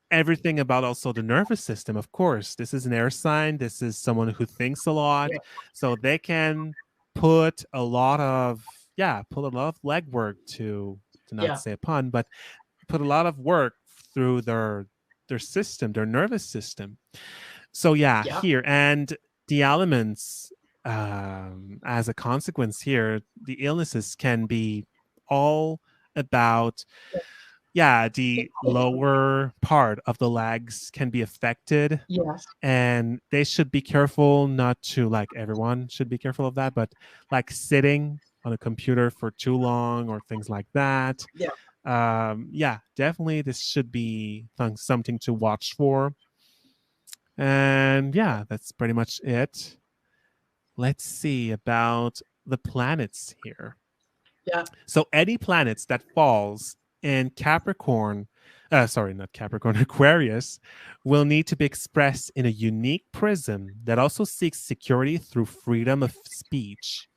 everything about also the nervous system. Of course, this is an air sign. This is someone who thinks a lot, Yeah. so they can put a lot of legwork to not Yeah. say a pun, but put a lot of work through their system, their nervous system. So yeah, Yeah. here and the elements, as a consequence here, the illnesses can be all about, yeah, the lower part of the legs can be affected, Yes. and they should be careful not to, like, everyone should be careful of that, but like sitting on a computer for too long or things like that. Yeah. Yeah, definitely this should be something to watch for. And yeah, that's pretty much it. Let's see about the planets here. Yeah. So any planets that falls in Capricorn, sorry, not Capricorn, Aquarius, will need to be expressed in a unique prism that also seeks security through freedom of speech.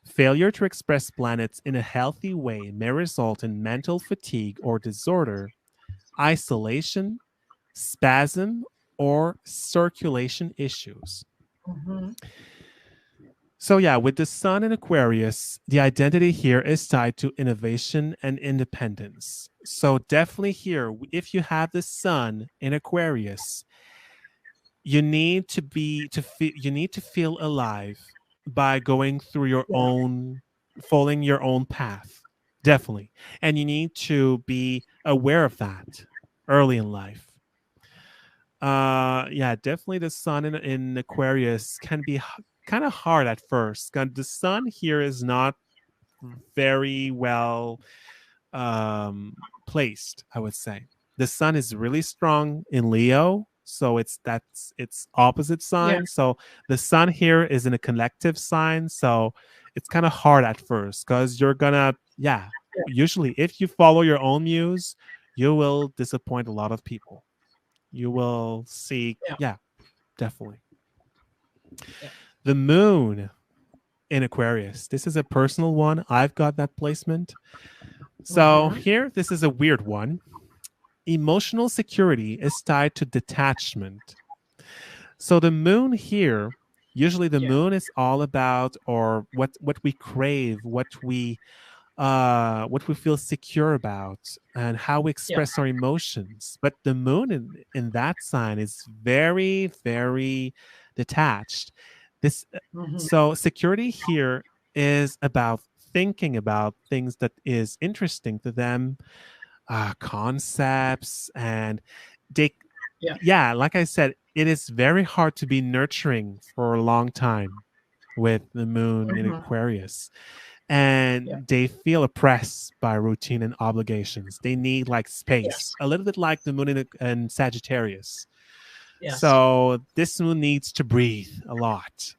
Failure to express planets in a healthy way may result in mental fatigue or disorder, isolation, spasm, or circulation issues. Hmm. So, yeah, with the sun in Aquarius, the identity here is tied to innovation and independence. So, definitely here, if you have the sun in Aquarius, you need to feel alive by going through your Yeah. own, following your own path. Definitely. And you need to be aware of that early in life. Yeah, definitely the sun in Aquarius can be kind of hard at first. The sun here is not very well placed, I would say. The sun is really strong in Leo, so that's its opposite Yeah. sign. So the sun here is in a collective sign, so it's kind of hard at first because you're gonna, yeah, Yeah. usually if you follow your own muse, you will disappoint a lot of people. You will see, Yeah. yeah, definitely. Yeah. The moon in Aquarius. This is a personal one. I've got that placement. So Hmm. here, this is a weird one. Emotional security is tied to detachment. So the moon here, usually the Yeah. moon is all about, or what we crave, what we feel secure about, and how we Yeah. express our emotions. But the moon in that sign is very, very detached. This Hmm. So security here is about thinking about things that is interesting to them, concepts, and they, Yeah. yeah, like I said, it is very hard to be nurturing for a long time with the moon in Hmm. Aquarius, Yeah. and they feel oppressed by routine and obligations. They need like space, Yes. a little bit like the moon in Sagittarius. Yes. So this moon needs to breathe a lot,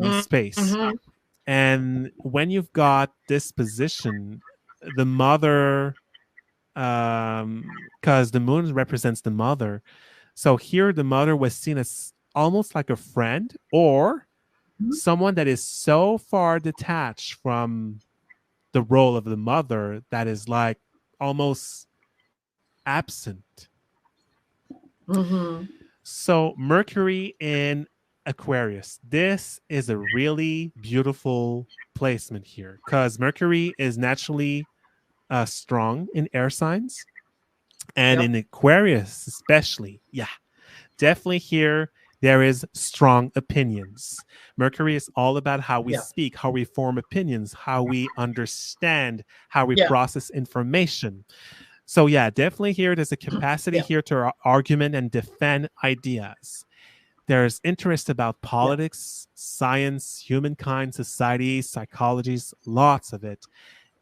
needs space. Hmm. And when you've got this position, the mother, because the moon represents the mother. So here the mother was seen as almost like a friend or someone that is so far detached from the role of the mother that is like almost absent. Hmm. So Mercury in Aquarius. This is a really beautiful placement here because Mercury is naturally strong in air signs, and Yep. in Aquarius especially. Yeah, definitely here there is strong opinions. Mercury is all about how we Yeah. speak, how we form opinions, how we understand, how we Yeah. process information. So yeah, definitely here there's a capacity Yeah. here to argument and defend ideas. There's interest about Yeah. politics, science, humankind, society, psychologies, lots of it.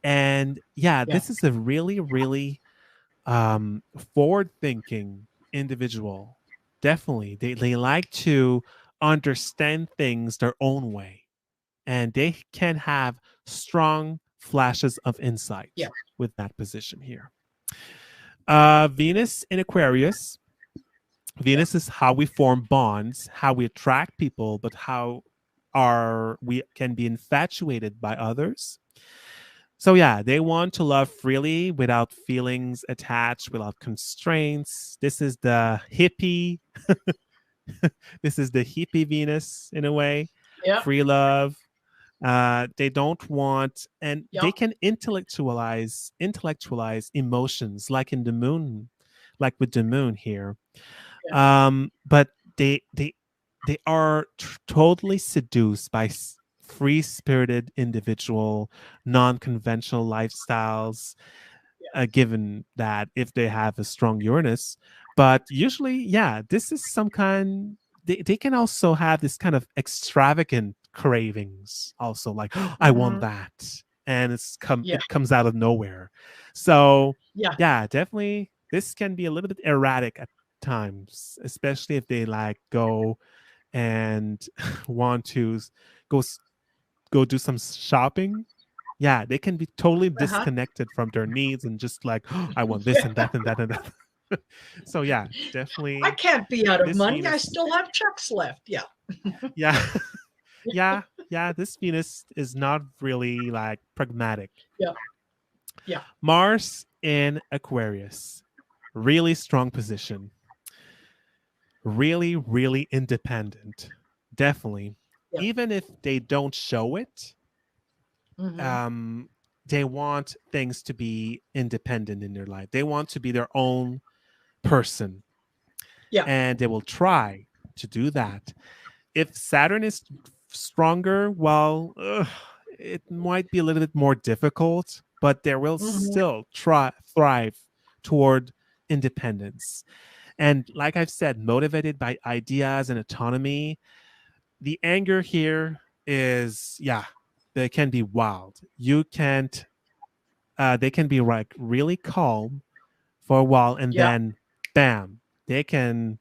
And yeah, Yeah. this is a really, really forward thinking individual. Definitely. They like to understand things their own way, and they can have strong flashes of Yeah. insight with that position here. Venus in Aquarius. Venus is how we form bonds, how we attract people, but how we can be infatuated by others. So yeah, they want to love freely without feelings attached, without constraints. This is the hippie. This is the hippie Venus in a way. Yeah. Free love. They don't want, and Yeah. they can intellectualize emotions, like in the moon, like with the moon here. But they are totally seduced by free spirited individual, non-conventional lifestyles, given that if they have a strong Uranus. But usually, yeah, this is some kind, they can also have this kind of extravagant cravings, also like, "Oh, I want that." And Yeah. it comes out of nowhere. So Yeah. yeah, definitely this can be a little bit erratic at times, especially if they like go and want to go go do some shopping. Yeah, they can be totally Uh-huh. disconnected from their needs and just like, "Oh, I want this Yeah. and that and that and that." So yeah, I definitely can't be out of this money. I Venus. still have checks left. Yeah. Yeah. Yeah, this Venus is not really like pragmatic. Yeah. Yeah. Mars in Aquarius. Really strong position. Really, really independent. Definitely. Yeah. Even if they don't show it, Hmm. um, they want things to be independent in their life. They want to be their own person, Yeah. and they will try to do that. If Saturn is stronger, well, it might be a little bit more difficult, but they will Hmm. still thrive toward independence. And like I've said, motivated by ideas and autonomy. The anger here is, yeah, they can be wild. You can't, they can be like really calm for a while, and Yeah. then bam, they can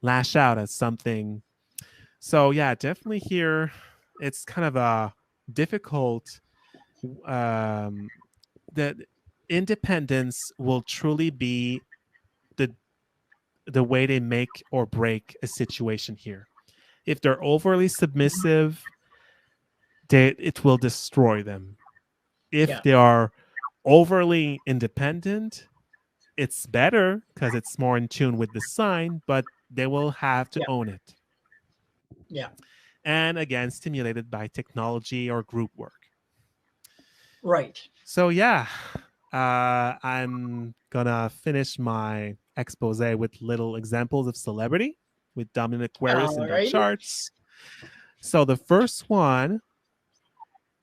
lash out at something. So yeah, definitely here it's kind of a difficult, um that independence will truly be the way they make or break a situation here. If they're overly submissive, it will destroy them. If Yeah. they are overly independent, it's better because it's more in tune with the sign, but they will have to Yeah. own it. Yeah. And again, stimulated by technology or group work. Right. So yeah, I'm gonna finish my expose with little examples of celebrity with dominant Aquarius in All their righty. charts. So the first one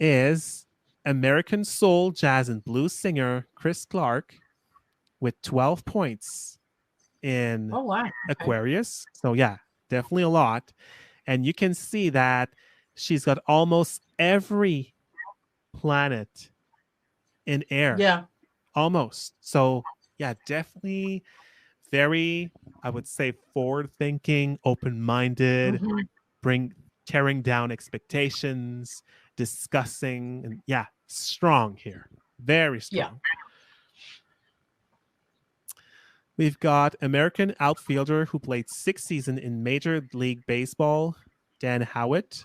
is American soul, jazz, and blues singer Chris Clark with 12 points in Oh wow. Okay. Aquarius. So yeah, definitely a lot. And you can see that she's got almost every planet in air, Yeah. almost. So yeah, definitely very, I would say, forward thinking, open minded, Hmm. bring tearing down expectations, discussing, and yeah, strong here. Very Yeah. strong. We've got American outfielder who played 6 seasons in Major League Baseball, Dan Howitt,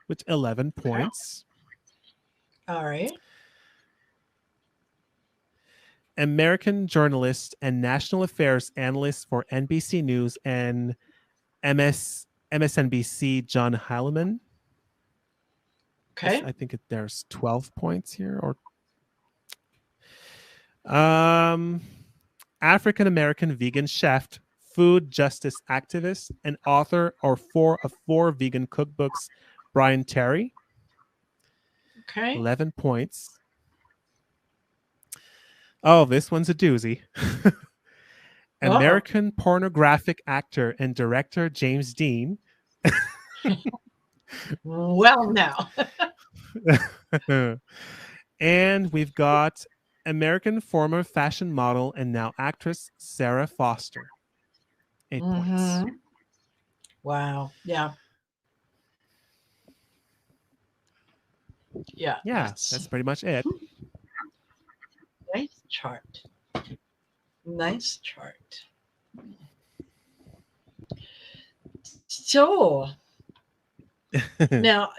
with 11 Okay. points. All right. American journalist and national affairs analyst for NBC News and MSNBC, John Heilemann. Okay. I think there's 12 points here. Or African American vegan chef, food justice activist, and author of four vegan cookbooks, Brian Terry, Okay. 11 points. Oh, this one's a doozy. Uh-oh. American pornographic actor and director James Dean. Well now. And we've got American former fashion model and now actress Sarah Foster. 8 points. Hmm. Wow. Yeah. Yeah. Yeah, that's pretty much it. Nice chart. Nice chart. So now,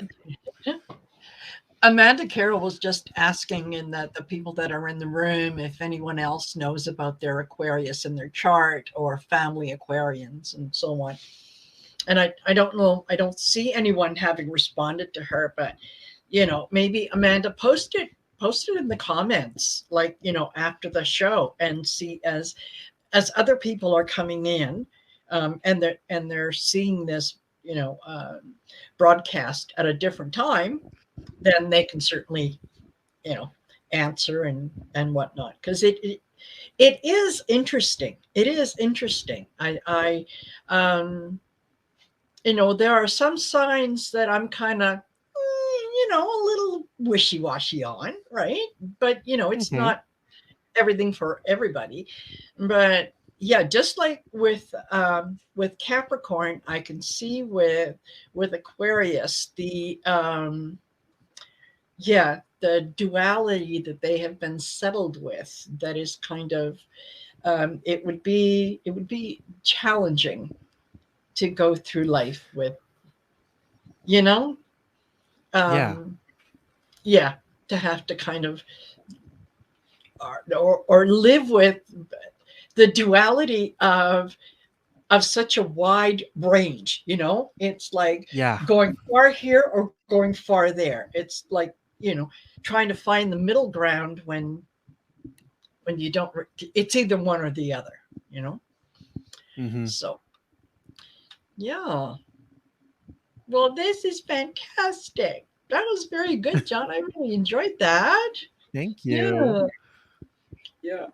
Amanda Carroll was just asking in that the people that are in the room if anyone else knows about their Aquarius in their chart or family Aquarians and so on. And I don't know, I don't see anyone having responded to her, but maybe Amanda posted in the comments, like, after the show, and see as other people are coming in, and they're seeing this, broadcast at a different time, then they can certainly, answer and whatnot, because it is interesting. It is interesting. I there are some signs that I'm kind of, a little wishy-washy on, right? But it's not everything for everybody. But yeah, just like with Capricorn, I can see with Aquarius the the duality that they have been settled with. That is kind of it would be challenging to go through life with, Yeah. Yeah, to have to kind of or live with the duality of such a wide range. It's like Yeah. going far here or going far there. It's like, trying to find the middle ground when you don't, it's either one or the other. So yeah, well, this is fantastic. That was very good, John. I really enjoyed that. Thank you. Yeah. Yeah.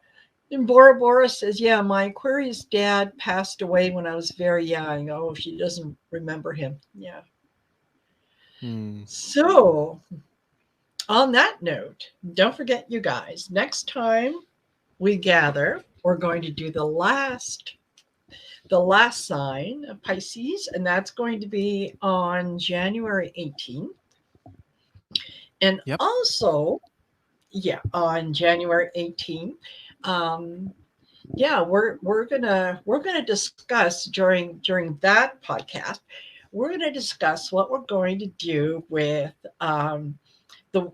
And Bora Bora says, yeah, my Aquarius dad passed away when I was very young. Oh, she doesn't remember him. Yeah. So, on that note, don't forget, you guys, next time we gather, we're going to do the last sign of Pisces, and that's going to be on January 18th. And Yep. also, on January 18th, we're gonna discuss during that podcast. We're gonna discuss what we're going to do with the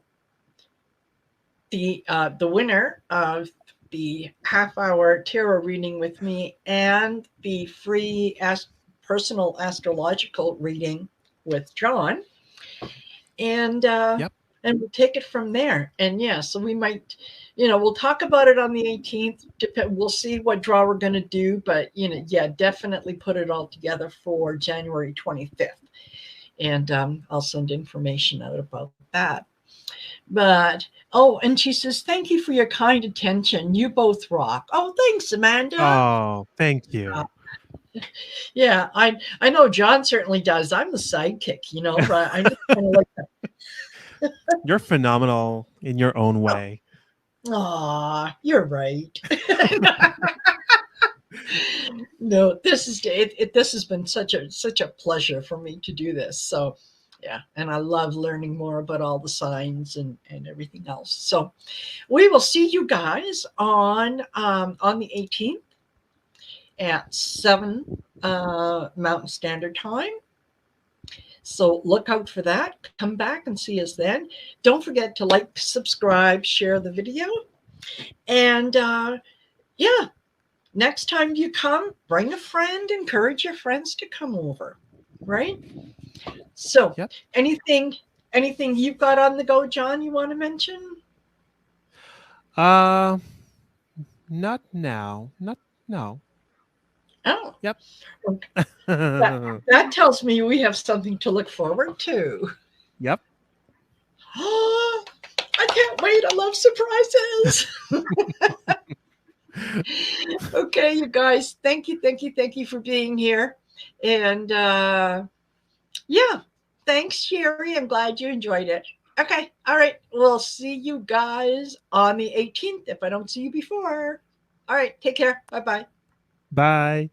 winner of the half-hour tarot reading with me and the free personal astrological reading with John, and Yep. we'll take it from there. And so we might, we'll talk about it on the 18th. We'll see what draw we're going to do, but definitely put it all together for January 25th, and I'll send information out about that. But and she says, thank you for your kind attention. You both rock. Oh, thanks, Amanda. Oh, thank you. Yeah, I know John certainly does. I'm the sidekick, but I just kind of like that. You're phenomenal in your own way. Aw, you're right. No, this has been such a pleasure for me to do this. So yeah, and I love learning more about all the signs and everything else. So we will see you guys on the 18th at 7 Mountain Standard Time. So look out for that. Come back and see us then. Don't forget to like, subscribe, share the video. And next time you come, bring a friend, encourage your friends to come over, right? So Yep. anything you've got on the go, John, you want to mention? Not now. No. Oh. Yep. That tells me we have something to look forward to. Yep. Oh, I can't wait. I love surprises. Okay, you guys. Thank you for being here. And thanks, Sherry. I'm glad you enjoyed it. Okay. All right. We'll see you guys on the 18th if I don't see you before. All right. Take care. Bye-bye. Bye.